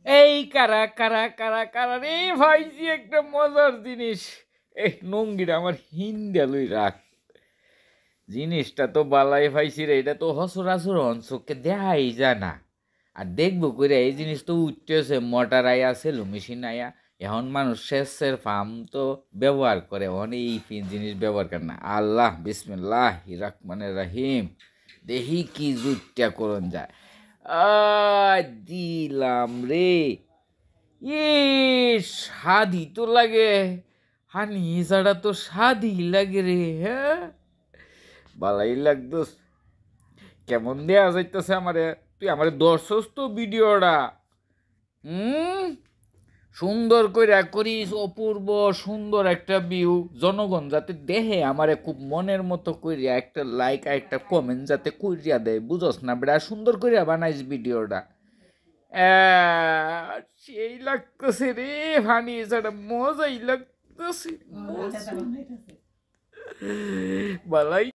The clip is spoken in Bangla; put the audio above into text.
এই কারা কারা কারা কারা রে ভাইজি একটা মজার জিনিস। এই নঙ্গিটা আমার হিন্দা লই রাখ, জিনিসটা তো বালাই ভাইছি রে, এটা তো হসরাসর চোখে দেখাই যায় না। আর দেখবো কইরা এই জিনিস তো উঠতেছে, মোটর আয়া সেলু মেশিন আয়া, এখন মানুষ সেচের ফার্ম তো ব্যবহার করে, অনেক এই জিনিস ব্যবহার করে না। আল্লাহ বিসমিল্লাহ রহমানির রহিম, দেখি কি জুটটা করন যায়। দিলাম রে, এ স্বাদই তো লাগে, হানি ছাড়া তো স্বাদই লাগে রে। হ্যাঁ, বালাই লাগতো। কেমন দেয়া যাইতেছে আমারে, তুই আমারে দর্শস তো ভিডিওটা। হুম, সুন্দর করে করিস, অপূর্ব সুন্দর একটা ভিউ, জনগণ যাতে দেখে আমারে খুব মনের মতো কইরা একটা লাইক আর একটা কমেন্ট যাতে কইরা দেয়, বুঝস না বেড়া, সুন্দর কইরা বানাইস ভিডিওটা। সেই লাগতেছে রে ফানি, সেটা মজাই লাগতেছে, বালাই।